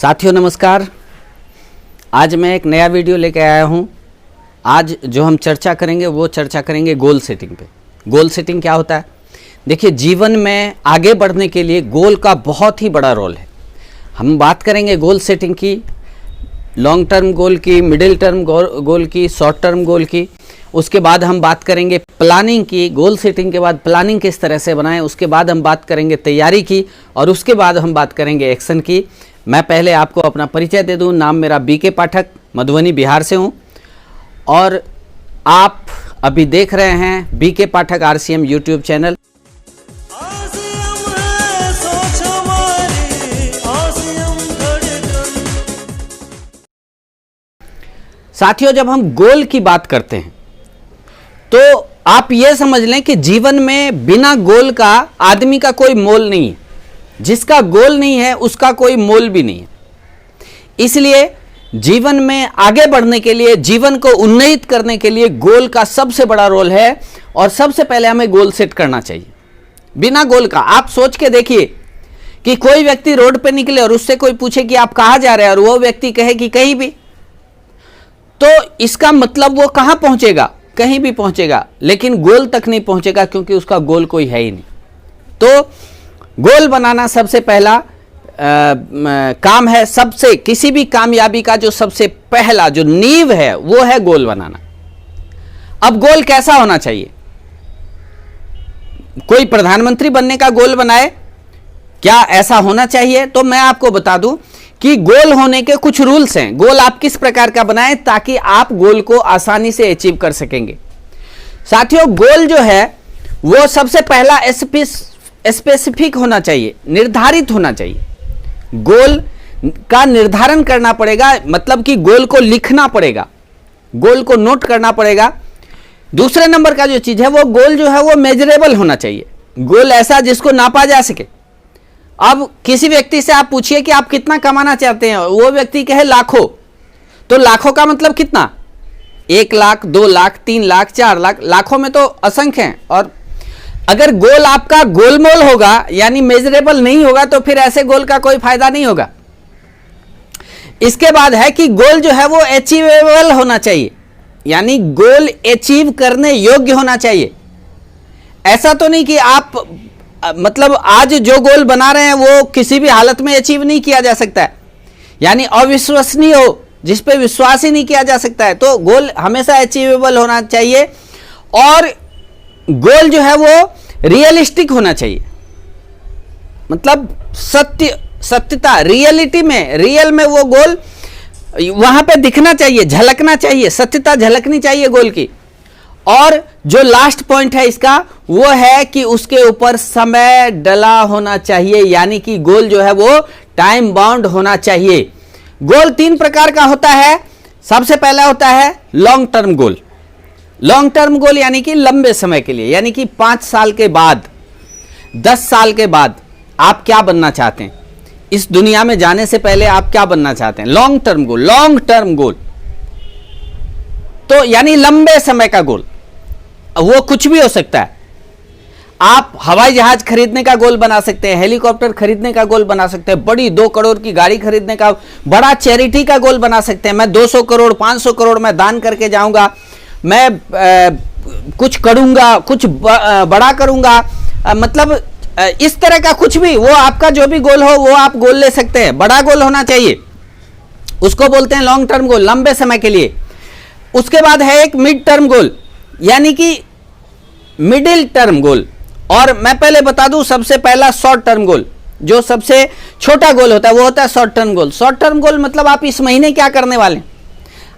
साथियों नमस्कार। आज मैं एक नया वीडियो लेकर आया हूँ। आज जो हम चर्चा करेंगे वो चर्चा करेंगे गोल सेटिंग पे। गोल सेटिंग क्या होता है? देखिए, जीवन में आगे बढ़ने के लिए गोल का बहुत ही बड़ा रोल है। हम बात करेंगे गोल सेटिंग की, लॉन्ग टर्म गोल की, मिडिल टर्म गोल की, शॉर्ट टर्म गोल की। उसके बाद हम बात करेंगे प्लानिंग की। गोल सेटिंग के बाद प्लानिंग किस तरह से बनाएं, उसके बाद हम बात करेंगे तैयारी की, और उसके बाद हम बात करेंगे एक्शन की। मैं पहले आपको अपना परिचय दे दूं। नाम मेरा बीके पाठक, मधुबनी बिहार से हूं, और आप अभी देख रहे हैं बीके पाठक आरसीएम यूट्यूब चैनल। साथियों, जब हम गोल की बात करते हैं तो आप ये समझ लें कि जीवन में बिना गोल का आदमी का कोई मोल नहीं है। जिसका गोल नहीं है उसका कोई मोल भी नहीं है। इसलिए जीवन में आगे बढ़ने के लिए, जीवन को उन्नत करने के लिए गोल का सबसे बड़ा रोल है, और सबसे पहले हमें गोल सेट करना चाहिए। बिना गोल का आप सोच के देखिए कि कोई व्यक्ति रोड पे निकले और उससे कोई पूछे कि आप कहां जा रहे हैं, और वो व्यक्ति कहे कि कहीं भी, तो इसका मतलब वो कहां पहुंचेगा? कहीं भी पहुंचेगा, लेकिन गोल तक नहीं पहुंचेगा, क्योंकि उसका गोल कोई है ही नहीं। तो गोल बनाना सबसे पहला काम है। सबसे किसी भी कामयाबी का जो सबसे पहला जो नींव है वो है गोल बनाना। अब गोल कैसा होना चाहिए? कोई प्रधानमंत्री बनने का गोल बनाए, क्या ऐसा होना चाहिए? तो मैं आपको बता दूं कि गोल होने के कुछ रूल्स हैं। गोल आप किस प्रकार का बनाएं ताकि आप गोल को आसानी से अचीव कर सकेंगे। साथियों, गोल जो है वो सबसे पहला स्पेसिफिक होना चाहिए, निर्धारित होना चाहिए। गोल का निर्धारण करना पड़ेगा, मतलब कि गोल को लिखना पड़ेगा, गोल को नोट करना पड़ेगा। दूसरे नंबर का जो चीज है वो गोल जो है वो मेजरेबल होना चाहिए। गोल ऐसा जिसको नापा जा सके। अब किसी व्यक्ति से आप पूछिए कि आप कितना कमाना चाहते हैं, वो व्यक्ति कहे लाखों, तो लाखों का मतलब कितना? 1 लाख, 2 लाख, 3 लाख, 4 लाख, लाखों में तो असंख्य हैं। और अगर गोल आपका गोलमोल होगा, यानी मेजरेबल नहीं होगा, तो फिर ऐसे गोल का कोई फायदा नहीं होगा। इसके बाद है कि गोल जो है वो अचीवेबल होना चाहिए, यानी गोल अचीव करने योग्य होना चाहिए। ऐसा तो नहीं कि आप मतलब आज जो गोल बना रहे हैं वो किसी भी हालत में अचीव नहीं किया जा सकता है, यानी अविश्वसनीय हो, जिस पे विश्वास ही नहीं किया जा सकता है। तो गोल हमेशा अचीवेबल होना चाहिए, और गोल जो है वो रियलिस्टिक होना चाहिए, मतलब सत्यता, रियलिटी में, रियल में वो गोल वहां पे दिखना चाहिए, झलकना चाहिए, सत्यता झलकनी चाहिए गोल की। और जो लास्ट पॉइंट है इसका वो है कि उसके ऊपर समय डला होना चाहिए, यानी कि गोल जो है वो टाइम बाउंड होना चाहिए। गोल 3 प्रकार का होता है। सबसे पहला होता है long term goal. Long term goal यानी कि लंबे समय के लिए, यानी कि 5 साल के बाद, 10 साल के बाद आप क्या बनना चाहते हैं, इस दुनिया में जाने से पहले आप क्या बनना चाहते हैं। Long term goal, long term goal तो यानी लंबे समय का गोल। वो कुछ भी हो सकता है। आप हवाई जहाज खरीदने का गोल बना सकते हैं, हेलीकॉप्टर खरीदने का गोल बना सकते हैं, बड़ी 2 करोड़ की गाड़ी खरीदने का, बड़ा चैरिटी का गोल बना सकते हैं। मैं 200 करोड़ 500 करोड़ मैं दान करके जाऊंगा, मैं कुछ करूंगा, कुछ बड़ा करूंगा, मतलब इस तरह का कुछ भी, वो आपका जो भी गोल हो वो आप गोल ले सकते हैं। बड़ा गोल होना चाहिए, उसको बोलते हैं लॉन्ग टर्म गोल, लंबे समय के लिए। उसके बाद है एक मिड टर्म गोल, यानी कि मिडिल टर्म गोल। और मैं पहले बता दूं, सबसे पहला शॉर्ट टर्म गोल, जो सबसे छोटा गोल होता है वो होता है short term goal. Short term goal मतलब आप इस महीने क्या करने वाले हैं,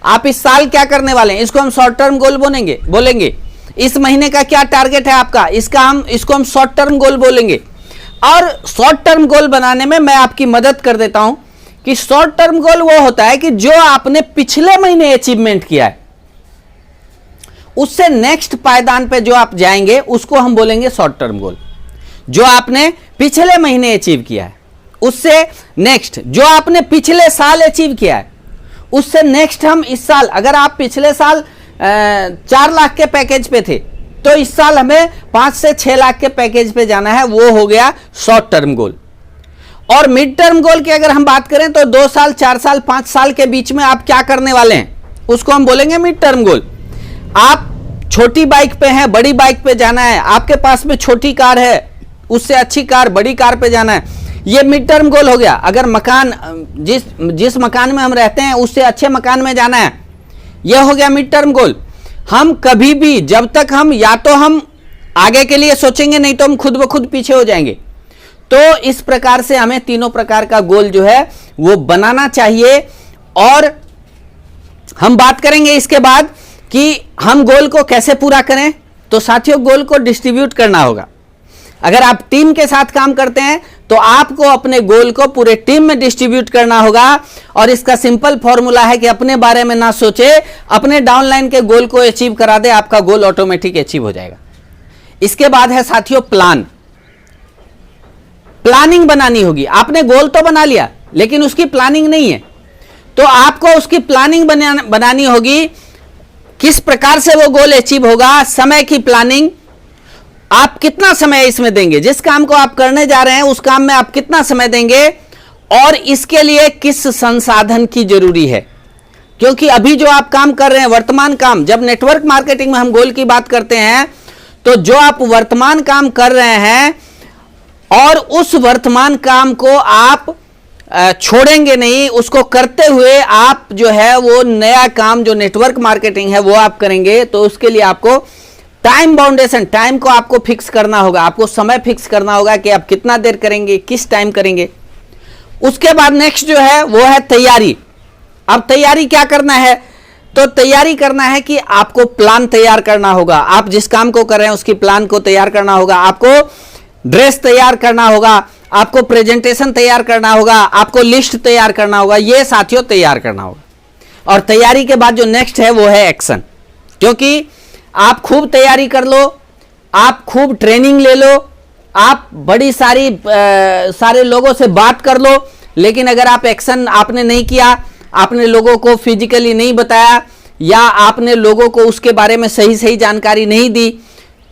आप इस साल क्या करने वाले हैं, इसको हम शॉर्ट टर्म गोल बोलेंगे। इस महीने का क्या टारगेट है आपका, इसको हम शॉर्ट टर्म गोल बोलेंगे। और शॉर्ट टर्म गोल बनाने में मैं आपकी मदद कर देता हूं कि शॉर्ट टर्म गोल वो होता है कि जो आपने पिछले महीने अचीवमेंट किया है, उससे नेक्स्ट पायदान पे जो आप जाएंगे उसको हम बोलेंगे शॉर्ट टर्म गोल। जो आपने पिछले महीने अचीव किया है, उससे नेक्स्ट जो आपने पिछले साल अचीव किया है, उससे नेक्स्ट हम इस साल, अगर आप पिछले साल 4 लाख के पैकेज पे थे, तो इस साल हमें 5 से 6 लाख के पैकेज पे जाना है, वो हो गया शॉर्ट टर्म गोल। और मिड टर्म गोल की अगर हम बात करें तो 2 साल, 4 साल, 5 साल के बीच में आप क्या करने वाले हैं उसको हम बोलेंगे मिड टर्म गोल। आप छोटी बाइक पे हैं, बड़ी बाइक पे जाना है, आपके पास में छोटी कार है, उससे अच्छी कार, बड़ी कार पे जाना है, ये मिड टर्म गोल हो गया। अगर मकान, जिस मकान में हम रहते हैं उससे अच्छे मकान में जाना है, यह हो गया मिड टर्म गोल। हम कभी भी, जब तक हम, या तो हम आगे के लिए सोचेंगे, नहीं तो हम खुद ब खुद पीछे हो जाएंगे। तो इस प्रकार से हमें तीनों प्रकार का गोल जो है वो बनाना चाहिए। और हम बात करेंगे इसके बाद कि हम गोल को कैसे पूरा करें। तो साथियों, गोल को डिस्ट्रीब्यूट करना होगा। अगर आप टीम के साथ काम करते हैं तो आपको अपने गोल को पूरे टीम में डिस्ट्रीब्यूट करना होगा। और इसका सिंपल फॉर्मूला है कि अपने बारे में ना सोचे, अपने डाउनलाइन के गोल को अचीव करा दे, आपका गोल ऑटोमेटिक अचीव हो जाएगा। इसके बाद है साथियों प्लान। प्लानिंग बनानी होगी। आपने गोल तो बना लिया लेकिन उसकी प्लानिंग नहीं है, तो आपको उसकी प्लानिंग बनानी होगी। किस प्रकार से वो गोल अचीव होगा, समय की प्लानिंग, आप कितना समय इसमें देंगे, जिस काम को आप करने जा रहे हैं उस काम में आप कितना समय देंगे, और इसके लिए किस संसाधन की जरूरी है। क्योंकि अभी जो आप काम कर रहे हैं, वर्तमान काम, जब नेटवर्क मार्केटिंग में हम गोल की बात करते हैं तो जो आप वर्तमान काम कर रहे हैं और उस वर्तमान काम को आप छोड़ेंगे नहीं, उसको करते हुए आप जो है वो नया काम जो नेटवर्क मार्केटिंग है वो आप करेंगे। तो उसके लिए आपको टाइम बाउंडेशन, टाइम को आपको फिक्स करना होगा, आपको समय फिक्स करना होगा कि आप कितना देर करेंगे, किस टाइम करेंगे। उसके बाद नेक्स्ट जो है वो है तैयारी। अब तैयारी क्या करना है, तो तैयारी करना है कि आपको प्लान तैयार करना होगा। आप जिस काम को कर रहे हैं उसकी प्लान को तैयार करना होगा, आपको ड्रेस तैयार करना होगा, आपको प्रेजेंटेशन तैयार करना होगा, आपको लिस्ट तैयार करना होगा, ये साथियों तैयार करना होगा। और तैयारी के बाद जो नेक्स्ट है वो है एक्शन। क्योंकि आप खूब तैयारी कर लो, आप खूब ट्रेनिंग ले लो, आप बड़ी सारे लोगों से बात कर लो, लेकिन अगर आप एक्शन आपने नहीं किया, आपने लोगों को फिजिकली नहीं बताया, या आपने लोगों को उसके बारे में सही सही जानकारी नहीं दी,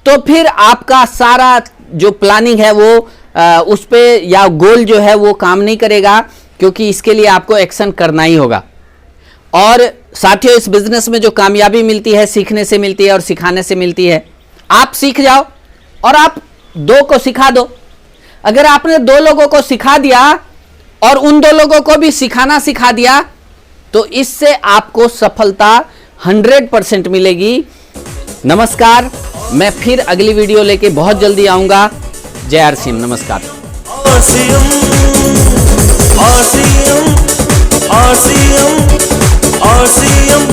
तो फिर आपका सारा जो प्लानिंग है वो उस पे, या गोल जो है वो काम नहीं करेगा। क्योंकि इसके लिए आपको एक्शन करना ही होगा। और साथियों, इस बिजनेस में जो कामयाबी मिलती है सीखने से मिलती है और सिखाने से मिलती है। आप सीख जाओ और आप 2 को सिखा दो। अगर आपने 2 लोगों को सिखा दिया और उन 2 लोगों को भी सिखाना सिखा दिया, तो इससे आपको सफलता 100% मिलेगी। नमस्कार, मैं फिर अगली वीडियो लेके बहुत जल्दी आऊंगा। जय आर सी एम। नमस्कार। RCM